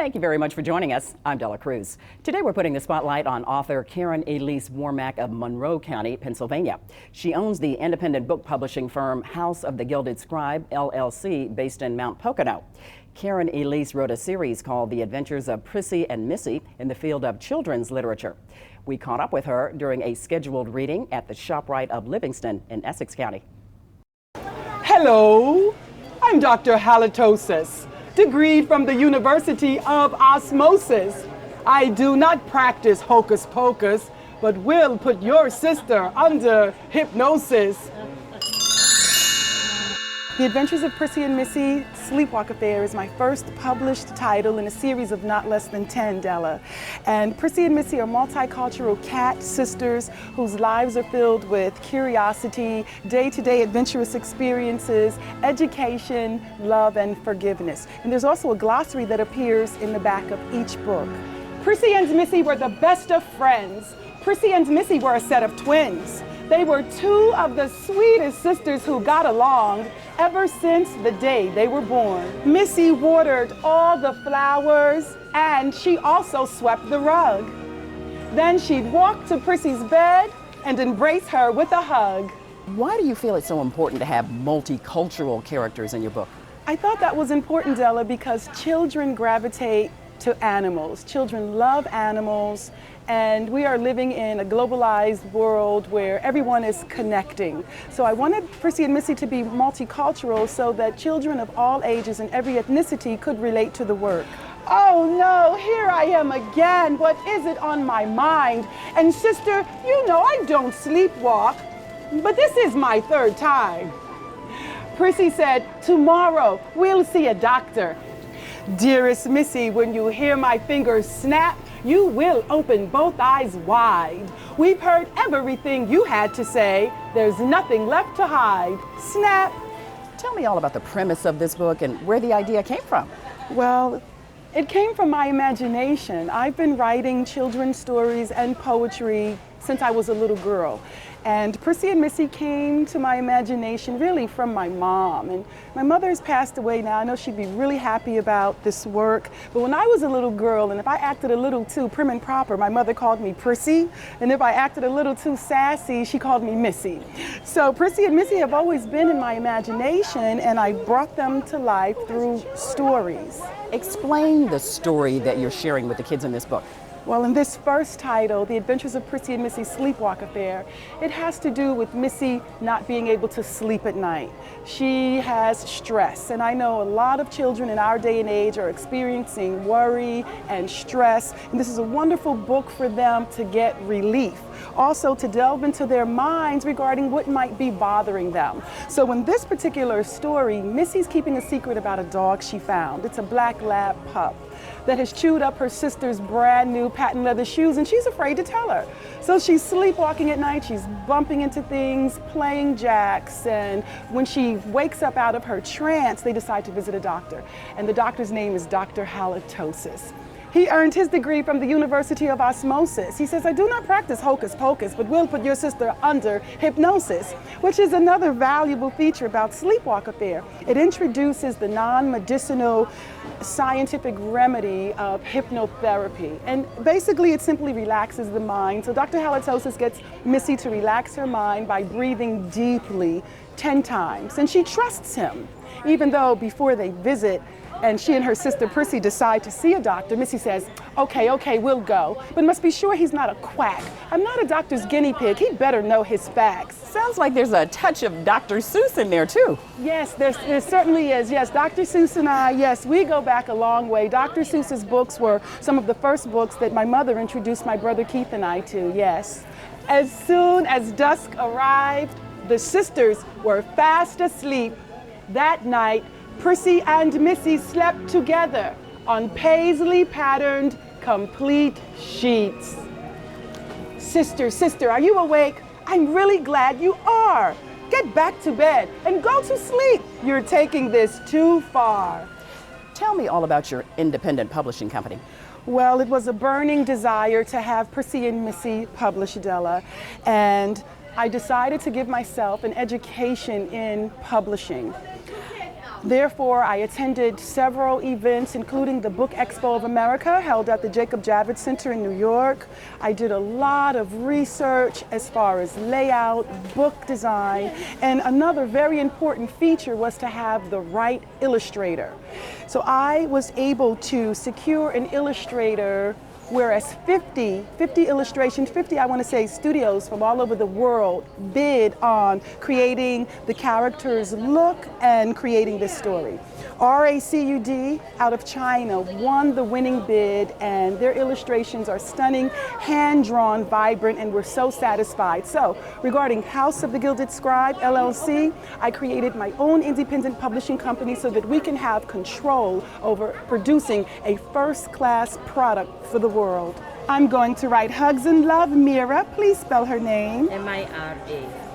Thank you very much for joining us. I'm Della Cruz. Today we're putting the spotlight on author Karen ELISE WORMACK of Monroe County, Pennsylvania. She owns the independent book publishing firm House of the Gilded Scribe, LLC, based in Mount Pocono. Karen ELISE wrote a series called The Adventures of Prissy and Missy in the field of children's literature. We caught up with her during a scheduled reading at the Shoprite of Livingston in Essex County. Hello, I'm Dr. Halitosis, degreed from the University of Osmosis. I do not practice hocus pocus, but will put your sister under hypnosis. The Adventures of Prissy and Missy, Sleepwalk Affair is my first published title in a series of not less than 10, Della. And Prissy and Missy are multicultural cat sisters whose lives are filled with curiosity, day-to-day adventurous experiences, education, love, and forgiveness. And there's also a glossary that appears in the back of each book. Prissy and Missy were the best of friends. Prissy and Missy were a set of twins. They were two of the sweetest sisters who got along ever since the day they were born. Missy watered all the flowers and she also swept the rug. Then she'd walk to Prissy's bed and embrace her with a hug. Why do you feel it's so important to have multicultural characters in your book? I thought that was important, Della, because children gravitate to animals. Children love animals, and we are living in a globalized world where everyone is connecting. So I wanted Prissy and Missy to be multicultural so that children of all ages and every ethnicity could relate to the work. Oh no, here I am again. What is it on my mind? And sister, you know I don't sleepwalk, but this is my third time. Prissy said, tomorrow we'll see a doctor. Dearest Missy, when you hear my fingers snap, you will open both eyes wide. We've heard everything you had to say. There's nothing left to hide. Snap. Tell me all about the premise of this book and where the idea came from. Well, it came from my imagination. I've been writing children's stories and poetry since I was a little girl. And Prissy and Missy came to my imagination really from my mom. And my mother's passed away now. I know she'd be really happy about this work. But when I was a little girl, and if I acted a little too prim and proper, my mother called me Prissy. And if I acted a little too sassy, she called me Missy. So Prissy and Missy have always been in my imagination, and I brought them to life through stories. Explain the story that you're sharing with the kids in this book. Well, in this first title, The Adventures of Prissy and Missy Sleepwalk Affair, it has to do with Missy not being able to sleep at night. She has stress, and I know a lot of children in our day and age are experiencing worry and stress, and this is a wonderful book for them to get relief. Also to delve into their minds regarding what might be bothering them. So in this particular story, Missy's keeping a secret about a dog she found. It's a black lab pup that has chewed up her sister's brand new patent leather shoes, and she's afraid to tell her. So she's sleepwalking at night, she's bumping into things, playing jacks, and when she wakes up out of her trance, they decide to visit a doctor. And the doctor's name is Dr. Halitosis. He earned his degree from the University of Osmosis. He says, I do not practice hocus pocus, but will put your sister under hypnosis, which is another valuable feature about Sleepwalk Affair. It introduces the non-medicinal scientific remedy of hypnotherapy. And basically it simply relaxes the mind. So Dr. Halitosis gets Missy to relax her mind by breathing deeply 10 times. And she trusts him, even though before they visit, and she and her sister Prissy decide to see a doctor, Missy says, okay, we'll go, but must be sure he's not a quack. I'm not a doctor's guinea pig. He'd better know his facts. Sounds like there's a touch of Dr. Seuss in there too. Yes, there certainly is. Yes, Dr. Seuss and I, yes, we go back a long way. Dr. Seuss's books were some of the first books that my mother introduced my brother Keith and I to, yes. As soon as dusk arrived, the sisters were fast asleep. That night, Prissy and Missy slept together on paisley-patterned, complete sheets. Sister, are you awake? I'm really glad you are. Get back to bed and go to sleep. You're taking this too far. Tell me all about your independent publishing company. Well, it was a burning desire to have Prissy and Missy publish Della, and I decided to give myself an education in publishing. Therefore, I attended several events, including the Book Expo of America held at the Jacob Javits Center in New York. I did a lot of research as far as layout, book design, and another very important feature was to have the right illustrator. So I was able to secure an illustrator, whereas 50 illustrations, 50 I want to say studios from all over the world bid on creating the character's look and creating this story. RACUD out of China won the winning bid, and their illustrations are stunning, hand-drawn, vibrant, and we're so satisfied. So regarding House of the Gilded Scribe, LLC, I created my own independent publishing company so that we can have control over producing a first-class product for the world. I'm going to write Hugs and Love, Mira. Please spell her name. Mira.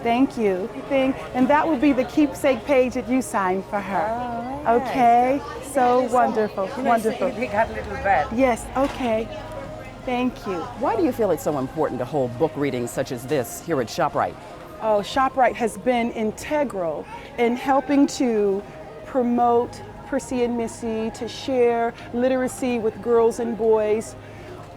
Thank you. And that will be the keepsake page that you signed for her. Oh, okay, so wonderful, wonderful. We got a little bad. Yes, okay. Thank you. Why do you feel it's so important to hold book readings such as this here at Shoprite? Oh, Shoprite has been integral in helping to promote Prissy and Missy, to share literacy with girls and boys.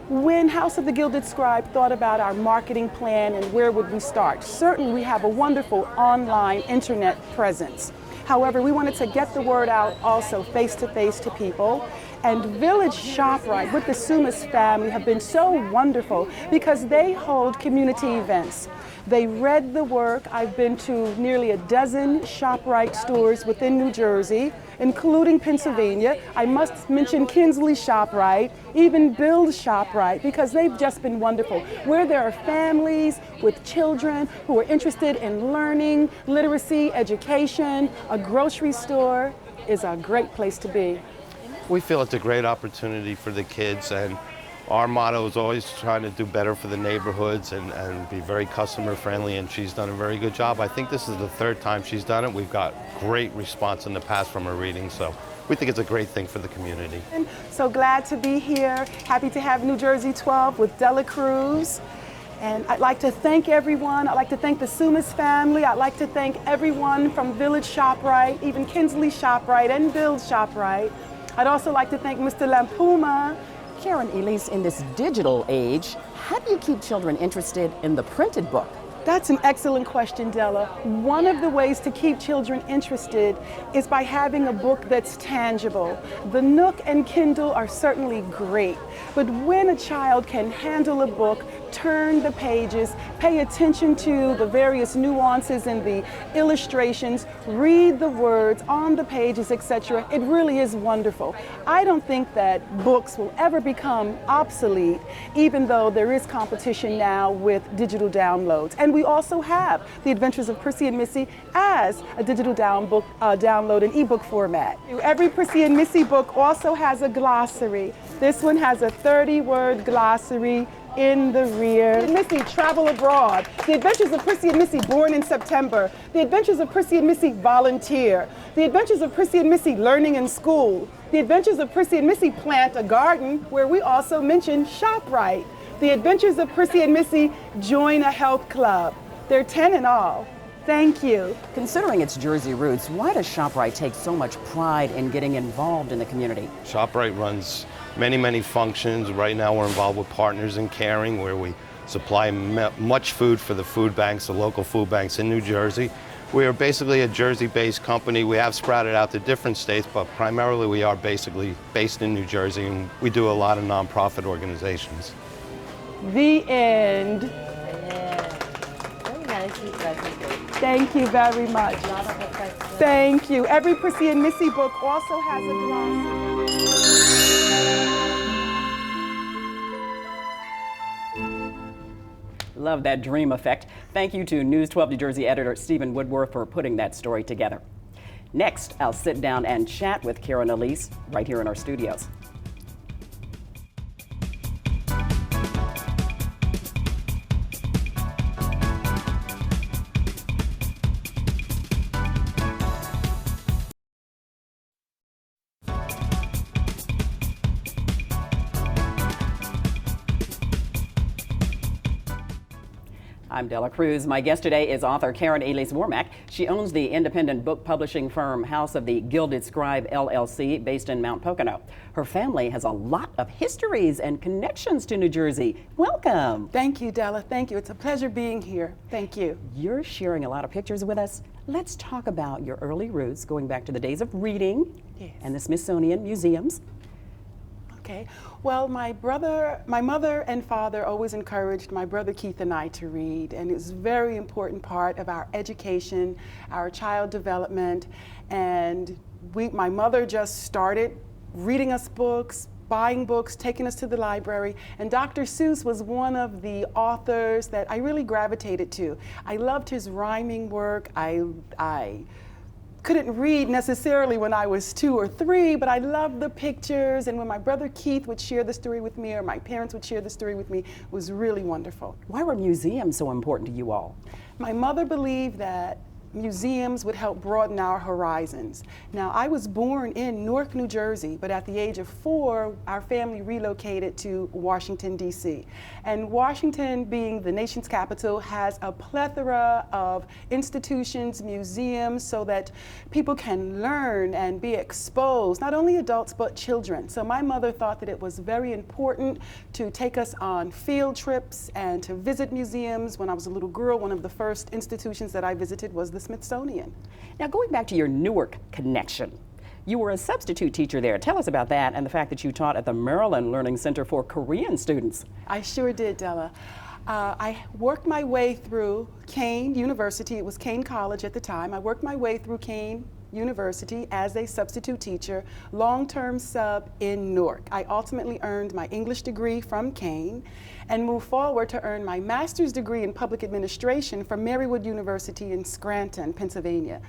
When House of the Gilded Scribe thought about our marketing plan and where would we start, certainly we have a wonderful online internet presence. However, we wanted to get the word out also face-to-face to people. And Village Shoprite with the Sumas family have been so wonderful because they hold community events. They read the work. I've been to nearly a dozen Shoprite stores within New Jersey, including Pennsylvania. I must mention Kinsley Shoprite, even Build Shoprite, because they've just been wonderful. Where there are families with children who are interested in learning, literacy, education, a grocery store is a great place to be. We feel it's a great opportunity for the kids, and our motto is always trying to do better for the neighborhoods and be very customer friendly, and she's done a very good job. I think this is the third time she's done it. We've got great response in the past from her readings, so we think it's a great thing for the community. So glad to be here. Happy to have New Jersey 12 with DELLA Cruz. And I'd like to thank everyone. I'd like to thank the Sumas family. I'd like to thank everyone from Village Shoprite, even Kinsley Shoprite and Build Shoprite. I'd also like to thank Mr. Lampuma. Karen, ELISE, in this digital age, how do you keep children interested in the printed book? That's an excellent question, Della. One of the ways to keep children interested is by having a book that's tangible. The Nook and Kindle are certainly great, but when a child can handle a book, turn the pages, pay attention to the various nuances in the illustrations, read the words on the pages, etc., it really is wonderful. I don't think that books will ever become obsolete, even though there is competition now with digital downloads. And we also have The Adventures of Prissy and Missy as a digital download in ebook format. Every Prissy and Missy book also has a glossary. This one has a 30-word glossary in the rear. Missy Travel Abroad. The Adventures of Prissy and Missy Born in September. The Adventures of Prissy and Missy Volunteer. The Adventures of Prissy and Missy Learning in School. The Adventures of Prissy and Missy Plant a Garden, where we also mention ShopRite. The Adventures of Prissy and Missy Join a Health Club. They're 10 in all. Thank you. Considering its Jersey roots, why does ShopRite take so much pride in getting involved in the community? ShopRite runs many functions. Right now we're involved with Partners in Caring, where we supply much food for the food banks, the local food banks in New Jersey. We are basically a Jersey-based company. We have sprouted out to different states, but primarily we are basically based in New Jersey, and we do a lot of nonprofit organizations. The end. Very nicely presented. Thank you very much. A lot of effects. Thank you. Every Prissy and Missy book also has a glossary. Love that dream effect. Thank you to News 12 New Jersey editor Stephen Woodworth for putting that story together. Next, I'll sit down and chat with Karen ELISE right here in our studios. I'm Della Cruz. My guest today is author Karen ELISE WORMACK. She owns the independent book publishing firm House of the Gilded Scribe, LLC, based in Mount Pocono. Her family has a lot of histories and connections to New Jersey. Welcome. Thank you, Della. Thank you. It's a pleasure being here. Thank you. You're sharing a lot of pictures with us. Let's talk about your early roots, going back to the days of reading and the Smithsonian museums. Okay. Well, my mother and father always encouraged my brother Keith and I to read, and it's a very important part of our education, our child development, and my mother just started reading us books, buying books, taking us to the library, and Dr. Seuss was one of the authors that I really gravitated to. I loved his rhyming work. I couldn't read necessarily when I was 2 or 3, but I loved the pictures, and when my brother Keith would share the story with me or my parents would share the story with me, it was really wonderful. Why were museums so important to you all? My mother believed that museums would help broaden our horizons. Now, I was born in Newark, New Jersey, but at the age of 4, our family relocated to Washington, D.C. And Washington, being the nation's capital, has a plethora of institutions, museums, so that people can learn and be exposed, not only adults, but children. So my mother thought that it was very important to take us on field trips and to visit museums. When I was a little girl, one of the first institutions that I visited was the Smithsonian. Now, going back to your Newark connection, you were a substitute teacher there. Tell us about that and the fact that you taught at the Maryland Learning Center for Korean students. I sure did, Della. I worked my way through Kane University. It was Kane College at the time. I worked my way through Kane University as a substitute teacher, long-term sub in Newark. I ultimately earned my English degree from Kane and moved forward to earn my master's degree in public administration from Marywood University in Scranton, Pennsylvania.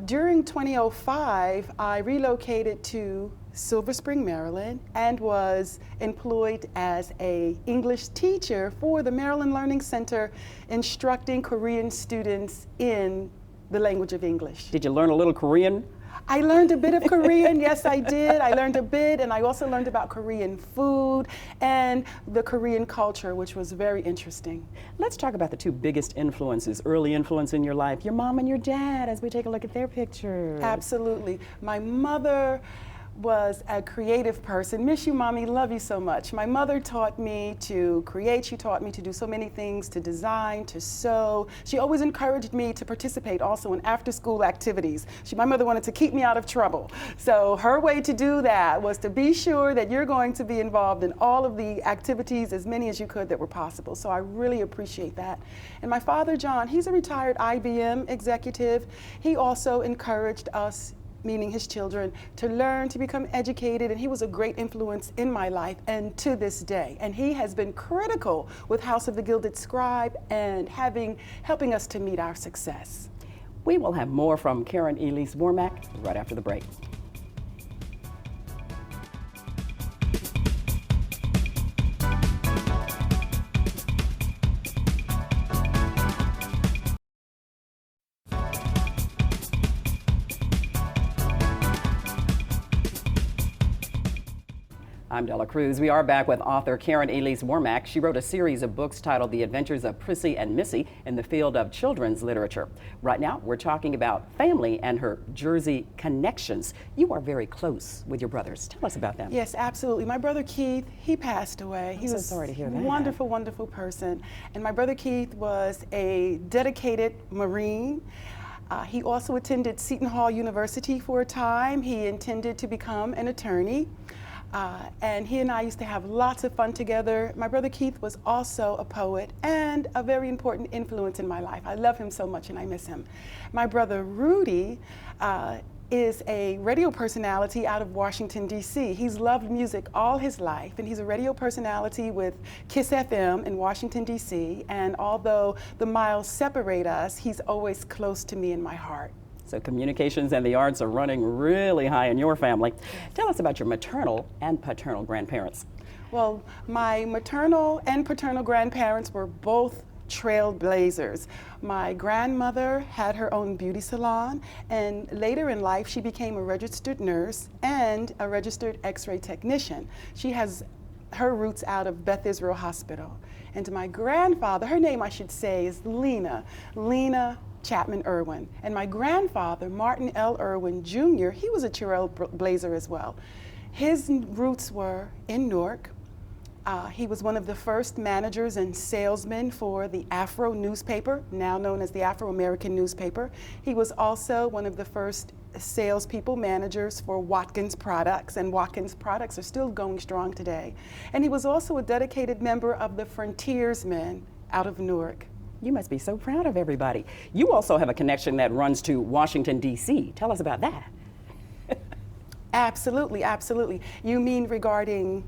During 2005, I relocated to Silver Spring, Maryland, and was employed as an English teacher for the Maryland Learning Center, instructing Korean students in the language of English. Did you learn a little Korean? I learned a bit of Korean, yes I did. I learned a bit, and I also learned about Korean food and the Korean culture, which was very interesting. Let's talk about the 2 biggest influences, early influence in your life, your mom and your dad, as we take a look at their pictures. Absolutely. My mother was a creative person. Miss you, Mommy, love you so much. My mother taught me to create. She taught me to do so many things, to design, to sew. She always encouraged me to participate also in after-school activities. My mother wanted to keep me out of trouble. So her way to do that was to be sure that you're going to be involved in all of the activities, as many as you could that were possible. So I really appreciate that. And my father, John, he's a retired IBM executive. He also encouraged us, meaning his children, to learn, to become educated, and he was a great influence in my life and to this day. And he has been critical with House of the Gilded Scribe and helping us to meet our success. We will have more from Karen ELISE WORMACK right after the break. I'm Della Cruz. We are back with author Karen ELISE WORMACK. She wrote a series of books titled The Adventures of Prissy and Missy in the field of children's literature. Right now, we're talking about family and her Jersey connections. You are very close with your brothers. Tell us about them. Yes, absolutely. My brother Keith, he passed away. He was sorry to hear that. A wonderful, wonderful person. And my brother Keith was a dedicated Marine. He also attended Seton Hall University for a time. He intended to become an attorney. And he and I used to have lots of fun together. My brother Keith was also a poet and a very important influence in my life. I love him so much and I miss him. My brother Rudy is a radio personality out of Washington, D.C. He's loved music all his life, and he's a radio personality with KISS FM in Washington, D.C. And although the miles separate us, he's always close to me in my heart. So communications and the arts are running really high in your family. Tell us about your maternal and paternal grandparents. Well, my maternal and paternal grandparents were both trailblazers. My grandmother had her own beauty salon, and later in life she became a registered nurse and a registered X-ray technician. She has her roots out of Beth Israel Hospital. And my grandfather, her name I should say is Lena Chapman Irwin. And my grandfather, Martin L. Irwin Jr., he was a trailblazer as well. His roots were in Newark. He was one of the first managers and salesmen for the Afro newspaper, now known as the Afro-American newspaper. He was also one of the first salespeople, managers for Watkins Products, and Watkins Products are still going strong today. And he was also a dedicated member of the Frontiersmen out of Newark. You must be so proud of everybody. You also have a connection that runs to Washington, D.C. Tell us about that. Absolutely, absolutely. You mean regarding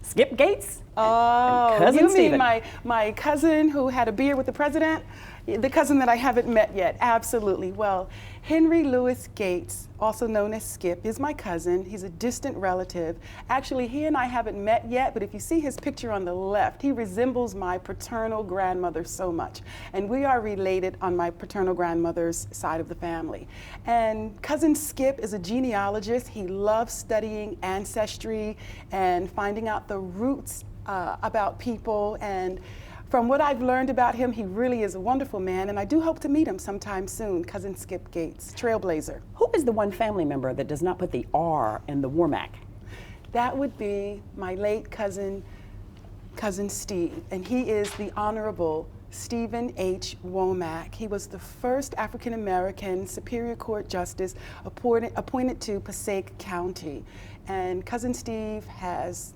Skip Gates? Oh, Cousin you mean Stephen. my cousin who had a beer with the president? The cousin that I haven't met yet, absolutely. Well, Henry Louis Gates, also known as Skip, is my cousin. He's a distant relative. Actually, he and I haven't met yet, but if you see his picture on the left, he resembles my paternal grandmother so much. And we are related on my paternal grandmother's side of the family. And cousin Skip is a genealogist. He loves studying ancestry and finding out the roots about people. And from what I've learned about him, he really is a wonderful man, and I do hope to meet him sometime soon. Cousin Skip Gates, trailblazer. Who is the one family member that does not put the R in the WORMACK? That would be my late cousin Steve, and he is the Honorable Stephen H. Womack. He was the first African-American Superior Court Justice appointed to Passaic County. And cousin Steve has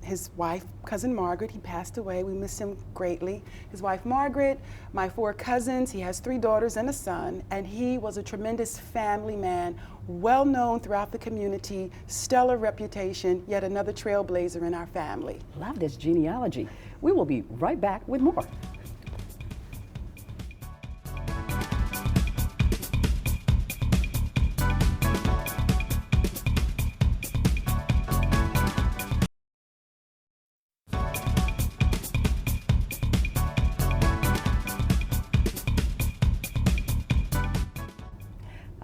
his wife, cousin Margaret. He passed away. We miss him greatly. His wife Margaret, my 4 cousins. He has 3 daughters and a son, and he was a tremendous family man, well known throughout the community, stellar reputation, yet another trailblazer in our family. Love this genealogy. We will be right back with more.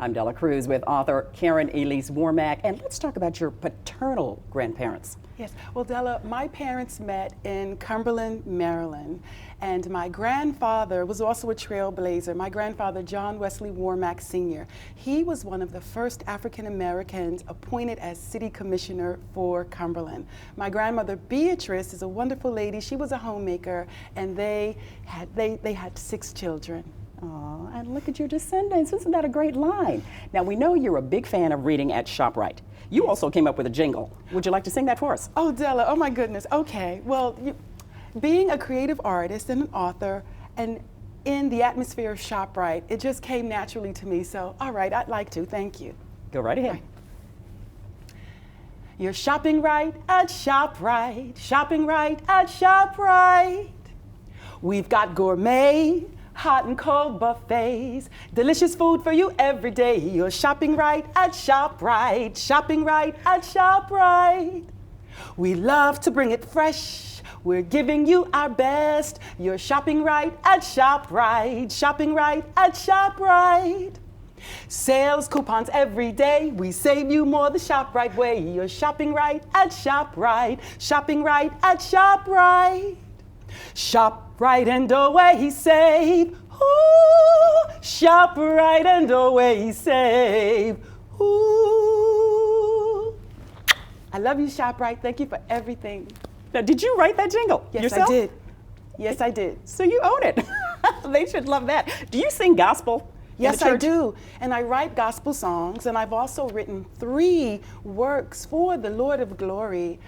I'm Della Cruz with author Karen Elise Wormack, and let's talk about your paternal grandparents. Yes, well, Della, my parents met in Cumberland, Maryland, and my grandfather was also a trailblazer. My grandfather, John Wesley Wormack Sr., he was one of the first African Americans appointed as city commissioner for Cumberland. My grandmother, Beatrice, is a wonderful lady. She was a homemaker, and they had 6 children. Aw, and look at your descendants. Isn't that a great line? Now, we know you're a big fan of reading at Shoprite. You also came up with a jingle. Would you like to sing that for us? Oh, Della, oh my goodness. Okay, well, being a creative artist and an author, and in the atmosphere of Shoprite, it just came naturally to me. So, all right, I'd like to. Thank you. Go right ahead. Right. You're shopping right at Shoprite, shopping right at Shoprite. We've got gourmet, hot and cold buffets, delicious food for you every day. You're shopping right at Shoprite, shopping right at Shoprite. We love to bring it fresh. We're giving you our best. You're shopping right at Shoprite, shopping right at Shoprite. Sales, coupons every day. We save you more the Shoprite way. You're shopping right at Shoprite, shopping right at Shoprite. Shop right and away save. Ooh, shop right and away save. Ooh. I love you, Shoprite. Thank you for everything. Now, did you write that jingle yourself? I did. Yes, I did. So you own it. They should love that. Do you sing gospel? Yes, I do. And I write gospel songs, and I've also written 3 works for the Lord of Glory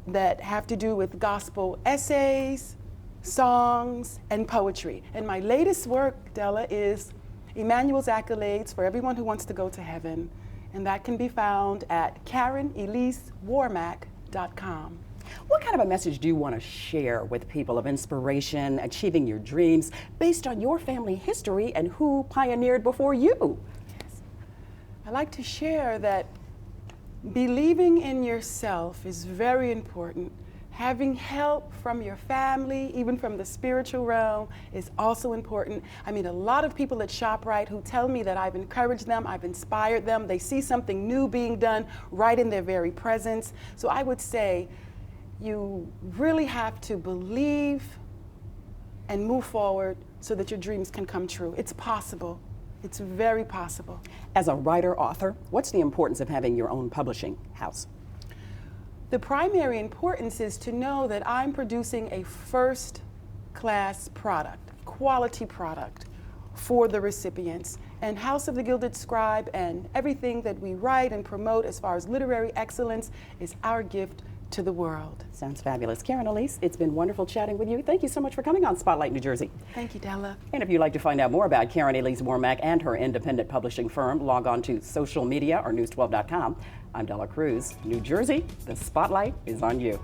that have to do with gospel essays, songs, and poetry. And my latest work, Della, is Emmanuel's Accolades for Everyone Who Wants to Go to Heaven. And that can be found at KarenEliseWormack.com. What kind of a message do you want to share with people of inspiration, achieving your dreams, based on your family history and who pioneered before you? Yes. I like to share that believing in yourself is very important. Having help from your family, even from the spiritual realm, is also important. I meet a lot of people at Shoprite who tell me that I've encouraged them, I've inspired them. They see something new being done right in their very presence. So I would say, you really have to believe and move forward so that your dreams can come true. It's possible. It's very possible. As a writer, author, what's the importance of having your own publishing house? The primary importance is to know that I'm producing a first-class product, quality product for the recipients. And House of the Gilded Scribe and everything that we write and promote as far as literary excellence is our gift to the world. Sounds fabulous. Karen Elise, it's been wonderful chatting with you. Thank you so much for coming on Spotlight New Jersey. Thank you, Della. And if you'd like to find out more about Karen Elise WORMACK and her independent publishing firm, log on to social media or news12.com. I'm Della Cruz. New Jersey, the spotlight is on you.